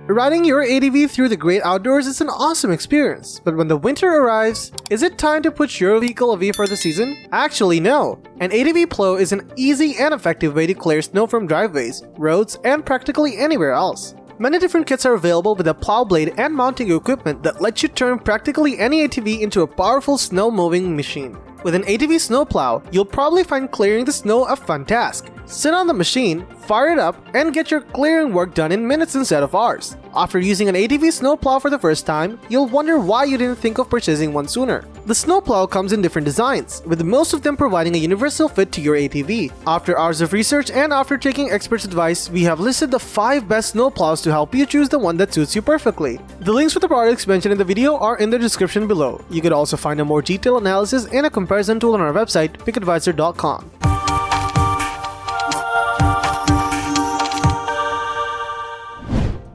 Riding your ATV through the great outdoors is an awesome experience, but when the winter arrives, is it time to put your vehicle away for the season? Actually, no. An ATV plow is an easy and effective way to clear snow from driveways, roads, and practically anywhere else. Many different kits are available with a plow blade and mounting equipment that lets you turn practically any ATV into a powerful snow-moving machine. With an ATV snowplow, you'll probably find clearing the snow a fun task. Sit on the machine, fire it up, and get your clearing work done in minutes instead of hours. After using an ATV snowplow for the first time, you'll wonder why you didn't think of purchasing one sooner. The snowplow comes in different designs, with most of them providing a universal fit to your ATV. After hours of research and after taking experts' advice, we have listed the 5 best snowplows to help you choose the one that suits you perfectly. The links for the products mentioned in the video are in the description below. You could also find a more detailed analysis and a comparison tool on our website, pickadvisor.com.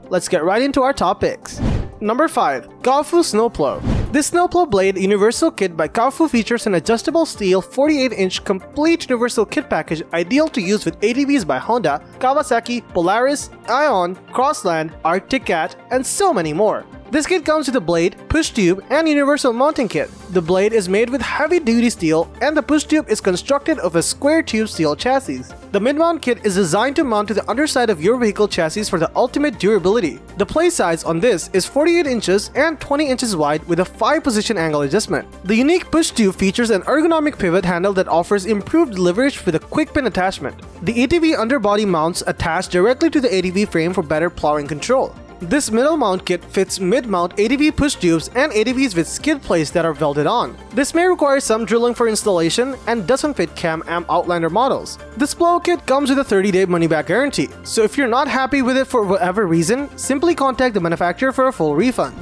Let's get right into our top picks. Number 5. Kaofu Snowplow. This snowplow blade universal kit by Kaofu features an adjustable steel 48-inch complete universal kit package ideal to use with ATVs by Honda, Kawasaki, Polaris, Ion, Crossland, Arctic Cat, and so many more. This kit comes with a blade, push tube, and universal mounting kit. The blade is made with heavy-duty steel, and the push tube is constructed of a square tube steel chassis. The mid-mount kit is designed to mount to the underside of your vehicle chassis for the ultimate durability. The play size on this is 48 inches and 20 inches wide with a 5-position angle adjustment. The unique push tube features an ergonomic pivot handle that offers improved leverage with a quick pin attachment. The ATV underbody mounts attach directly to the ATV frame for better plowing control. This middle mount kit fits mid-mount ATV push tubes and ATVs with skid plates that are welded on. This may require some drilling for installation and doesn't fit Can-Am Outlander models. This plow kit comes with a 30-day money-back guarantee, so if you're not happy with it for whatever reason, simply contact the manufacturer for a full refund.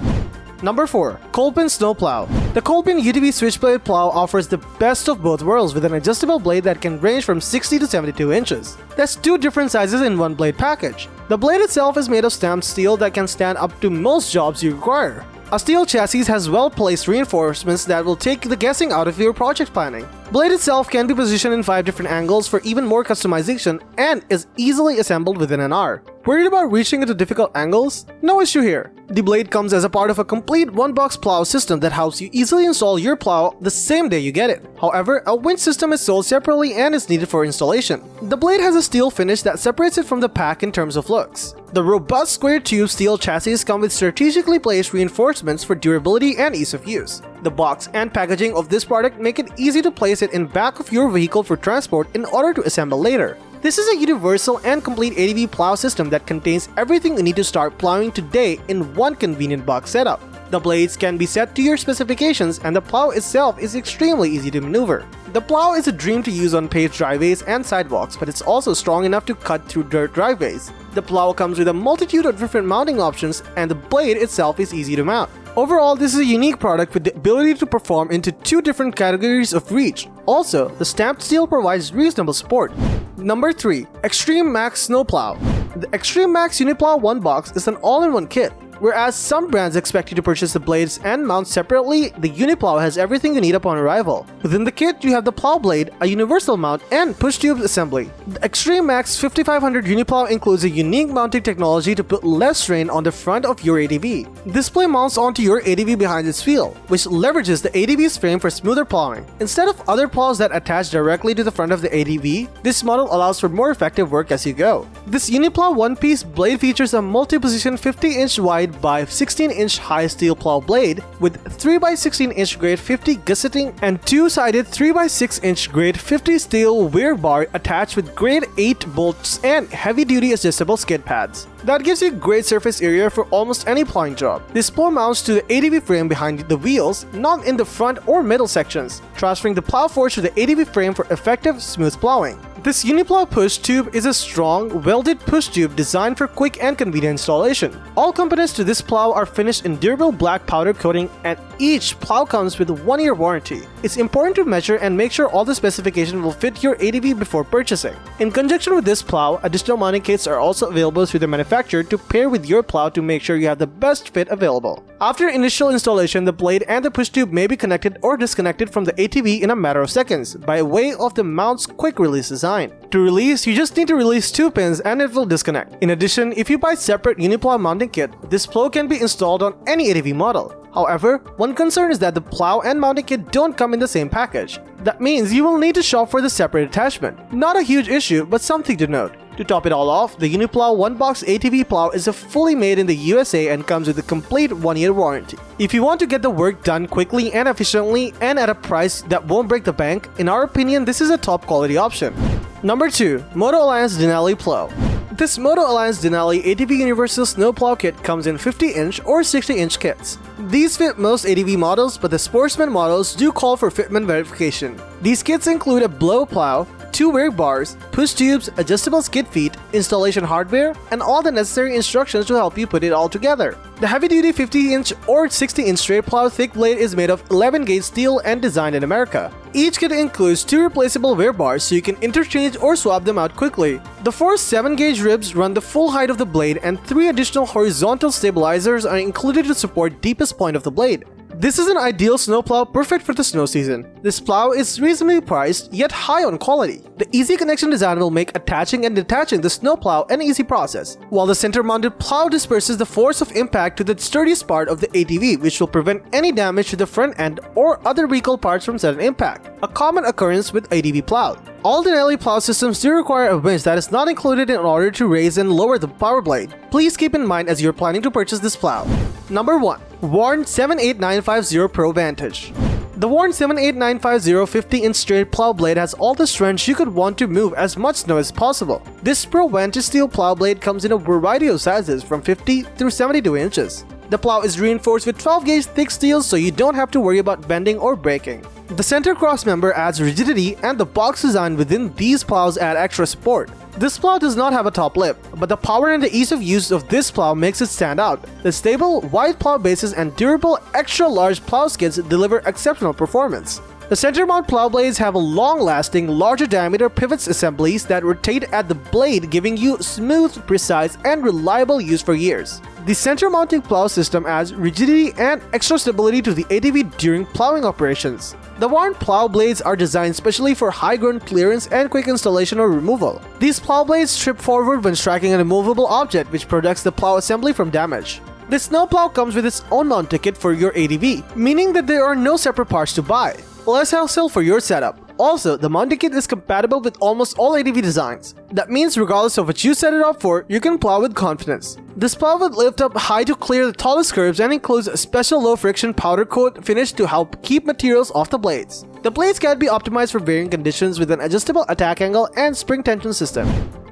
Number 4. Kolpin Snowplow. The Kolpin UTV Switchblade Plow offers the best of both worlds with an adjustable blade that can range from 60 to 72 inches. That's 2 different sizes in one blade package. The blade itself is made of stamped steel that can stand up to most jobs you require. A steel chassis has well-placed reinforcements that will take the guessing out of your project planning. Blade itself can be positioned in 5 different angles for even more customization and is easily assembled within an hour. Worried about reaching into difficult angles? No issue here. The blade comes as a part of a complete one-box plow system that helps you easily install your plow the same day you get it. However, a winch system is sold separately and is needed for installation. The blade has a steel finish that separates it from the pack in terms of looks. The robust square tube steel chassis come with strategically placed reinforcements for durability and ease of use. The box and packaging of this product make it easy to place it in back of your vehicle for transport in order to assemble later. This is a universal and complete ATV plow system that contains everything you need to start plowing today in one convenient box setup. The blades can be set to your specifications and the plow itself is extremely easy to maneuver. The plow is a dream to use on paved driveways and sidewalks, but it's also strong enough to cut through dirt driveways. The plow comes with a multitude of different mounting options and the blade itself is easy to mount. Overall, this is a unique product with the ability to perform into 2 different categories of reach. Also, the stamped steel provides reasonable support. Number 3. Extreme Max Snowplow. The Extreme Max Uniplow 1 box is an all-in-one kit. Whereas some brands expect you to purchase the blades and mount separately, the Uniplow has everything you need upon arrival. Within the kit, you have the plow blade, a universal mount, and push tube assembly. The Extreme Max 5500 Uniplow includes a unique mounting technology to put less strain on the front of your ATV. This play mounts onto your ATV behind its wheel, which leverages the ATV's frame for smoother plowing. Instead of other plows that attach directly to the front of the ATV, this model allows for more effective work as you go. This Uniplow one-piece blade features a multi-position 50-inch wide by 16-inch high steel plow blade with 3x16-inch grade 50 gusseting and 2-sided 3x6-inch grade 50 steel wear bar attached with grade 8 bolts and heavy-duty adjustable skid pads. That gives you great surface area for almost any plowing job. This plow mounts to the ATV frame behind the wheels, not in the front or middle sections, transferring the plow force to the ATV frame for effective, smooth plowing. This Uniplow push tube is a strong, welded push tube designed for quick and convenient installation. All components to this plow are finished in durable black powder coating and each plow comes with a 1-year warranty. It's important to measure and make sure all the specifications will fit your ATV before purchasing. In conjunction with this plow, additional mounting kits are also available through the manufacturer to pair with your plow to make sure you have the best fit available. After initial installation, the blade and the push tube may be connected or disconnected from the ATV in a matter of seconds by way of the mount's quick release design. To release, you just need to release 2 pins and it will disconnect. In addition, if you buy separate Uniplow mounting kit, this plow can be installed on any ATV model. However, one concern is that the plow and mounting kit don't come in the same package. That means you will need to shop for the separate attachment. Not a huge issue, but something to note. To top it all off, the Uniplow 1-box ATV plow is fully made in the USA and comes with a complete 1-year warranty. If you want to get the work done quickly and efficiently and at a price that won't break the bank, in our opinion, this is a top quality option. Number 2. Moto Alliance Denali Plow. This Moto Alliance Denali ATV Universal Snowplow kit comes in 50-inch or 60-inch kits. These fit most ATV models, but the Sportsman models do call for fitment verification. These kits include a blow plow, 2 wear bars, push tubes, adjustable skid feet, installation hardware, and all the necessary instructions to help you put it all together. The heavy-duty 50-inch or 60-inch straight plow thick blade is made of 11-gauge steel and designed in America. Each kit includes 2 replaceable wear bars so you can interchange or swap them out quickly. The 4 7-gauge ribs run the full height of the blade, and 3 additional horizontal stabilizers are included to support deepest point of the blade. This is an ideal snowplow perfect for the snow season. This plow is reasonably priced yet high on quality. The easy connection design will make attaching and detaching the snowplow an easy process, while the center-mounted plow disperses the force of impact to the sturdiest part of the ATV, which will prevent any damage to the front end or other vehicle parts from sudden impact, a common occurrence with ATV plow. All Denali plow systems do require a winch that is not included in order to raise and lower the power blade. Please keep in mind as you're planning to purchase this plow. Number 1. Warn 78950 Pro Vantage. The Warn 78950 50-inch straight plow blade has all the strength you could want to move as much snow as possible. This Pro Vantage steel plow blade comes in a variety of sizes from 50 through 72 inches. The plow is reinforced with 12-gauge thick steel so you don't have to worry about bending or breaking. The center cross member adds rigidity, and the box design within these plows add extra support. This plow does not have a top lip, but the power and the ease of use of this plow makes it stand out. The stable, wide plow bases and durable, extra-large plow skids deliver exceptional performance. The center mount plow blades have a long-lasting, larger diameter pivots assemblies that rotate at the blade, giving you smooth, precise, and reliable use for years. The center mounting plow system adds rigidity and extra stability to the ATV during plowing operations. The Warn plow blades are designed specially for high ground clearance and quick installation or removal. These plow blades strip forward when striking an immovable object, which protects the plow assembly from damage. This snowplow comes with its own mounting kit for your ATV, meaning that there are no separate parts to buy. Less hassle for your setup. Also, the mounting kit is compatible with almost all ATV designs. That means regardless of what you set it up for, you can plow with confidence. This plow will lift up high to clear the tallest curves and includes a special low-friction powder coat finish to help keep materials off the blades. The blades can be optimized for varying conditions with an adjustable attack angle and spring tension system.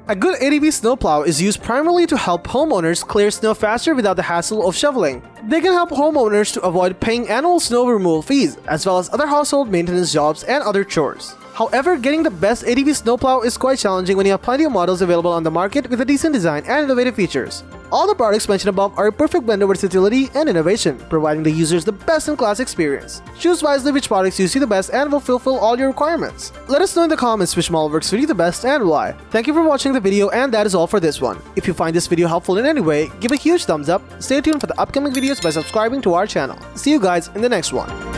A good ATV snowplow is used primarily to help homeowners clear snow faster without the hassle of shoveling. They can help homeowners to avoid paying annual snow removal fees, as well as other household maintenance jobs and other chores. However, getting the best ATV snowplow is quite challenging when you have plenty of models available on the market with a decent design and innovative features. All the products mentioned above are a perfect blend of versatility and innovation, providing the users the best-in-class experience. Choose wisely which products suit you the best and will fulfill all your requirements. Let us know in the comments which model works for you the best and why. Thank you for watching the video, and that is all for this one. If you find this video helpful in any way, give a huge thumbs up, stay tuned for the upcoming videos by subscribing to our channel. See you guys in the next one.